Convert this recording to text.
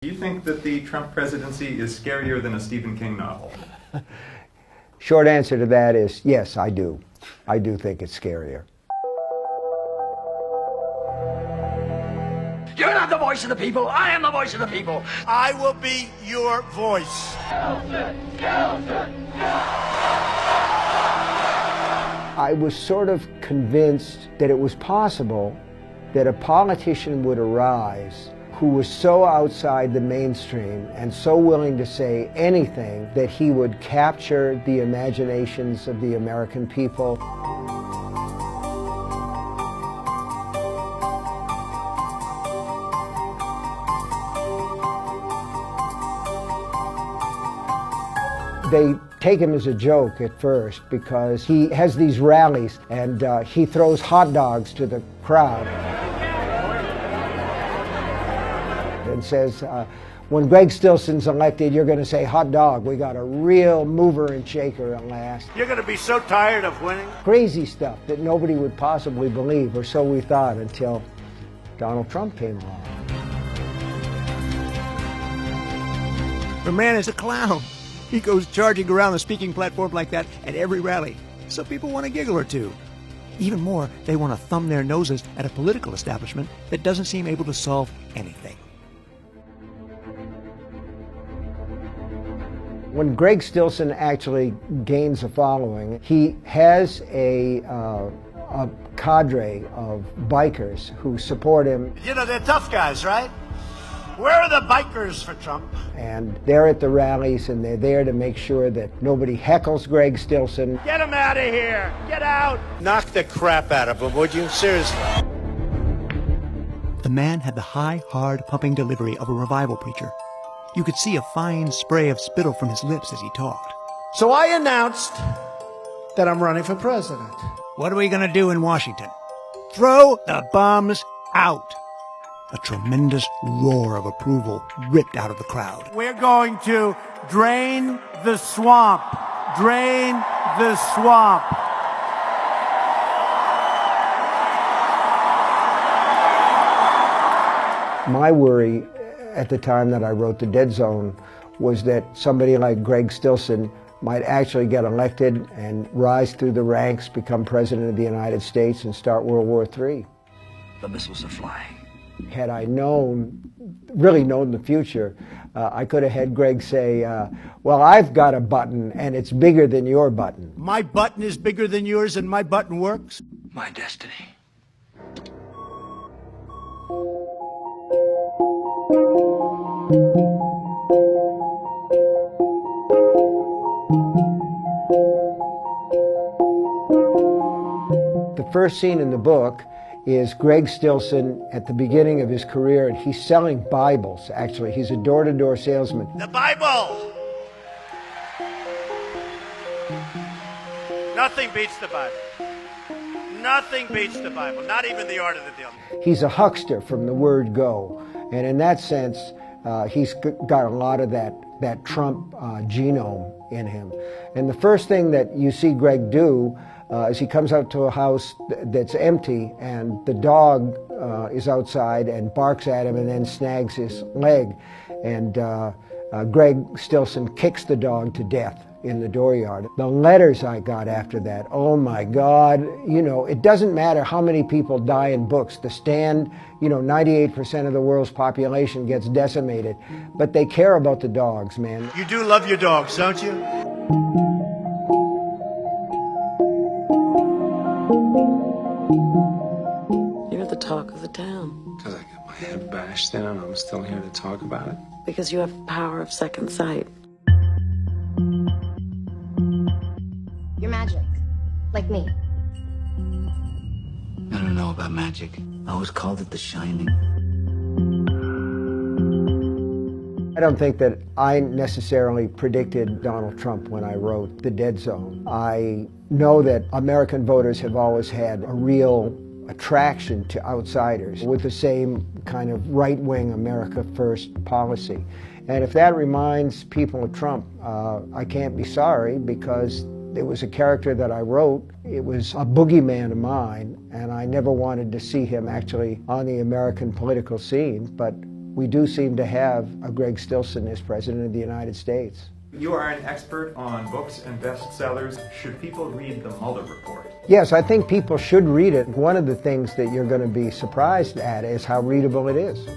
Do you think that the Trump presidency is scarier than a Stephen King novel? Short answer to that is yes, I do. I do think it's scarier. You're not the voice of the people. I am the voice of the people. I will be your voice. Kelson! Kelson! I was sort of convinced that it was possible that a politician would arise who was so outside the mainstream and so willing to say anything that he would capture the imaginations of the American people. They take him as a joke at first because he has these rallies and he throws hot dogs to the crowd and says, when Greg Stilson's elected, you're going to say, hot dog. We got a real mover and shaker at last. You're going to be so tired of winning. Crazy stuff that nobody would possibly believe, or so we thought, until Donald Trump came along. The man is a clown. He goes charging around the speaking platform like that at every rally. So people want a giggle or two. Even more, they want to thumb their noses at a political establishment that doesn't seem able to solve anything. When Greg Stilson actually gains a following, he has a cadre of bikers who support him. You know, they're tough guys, right? Where are the bikers for Trump? And they're at the rallies, and they're there to make sure that nobody heckles Greg Stilson. Get him out of here! Get out! Knock the crap out of him, would you? Seriously. The man had the high, hard, pumping delivery of a revival preacher. You could see a fine spray of spittle from his lips as he talked. So I announced that I'm running for president. What are we going to do in Washington? Throw the bums out. A tremendous roar of approval ripped out of the crowd. We're going to drain the swamp. Drain the swamp. My worry at the time that I wrote The Dead Zone was that somebody like Greg Stilson might actually get elected and rise through the ranks, become president of the United States, and start World War III. The missiles are flying. Had I really known the future, I could have had Greg say, well, I've got a button and it's bigger than your button. My button is bigger than yours and my button works? My destiny. The first scene in the book is Greg Stilson at the beginning of his career, and he's selling Bibles, actually. He's a door-to-door salesman. The Bible! Nothing beats the Bible. Nothing beats the Bible, not even the art of the deal. He's a huckster from the word go, and in that sense, he's got a lot of that Trump genome in him. And the first thing that you see Greg do is he comes out to a house that's empty, and the dog is outside and barks at him and then snags his leg. And Greg Stilson kicks the dog to death in the dooryard. The letters I got after that, oh my God, you know, it doesn't matter how many people die in books. The Stand, you know, 98% of the world's population gets decimated, but they care about the dogs, man. You do love your dogs, don't you? You're the talk of the town. Because I got my head bashed in and I'm still here to talk about it. Because you have the power of second sight. You're magic. Like me. I don't know about magic. I always called it The Shining. I don't think that I necessarily predicted Donald Trump when I wrote The Dead Zone. I know that American voters have always had a real attraction to outsiders with the same kind of right-wing America First policy. And if that reminds people of Trump, I can't be sorry, because it was a character that I wrote. It was a boogeyman of mine, and I never wanted to see him actually on the American political scene. But we do seem to have a Greg Stilson as President of the United States. You are an expert on books and bestsellers. Should people read the Mueller report? Yes, I think people should read it. One of the things that you're going to be surprised at is how readable it is.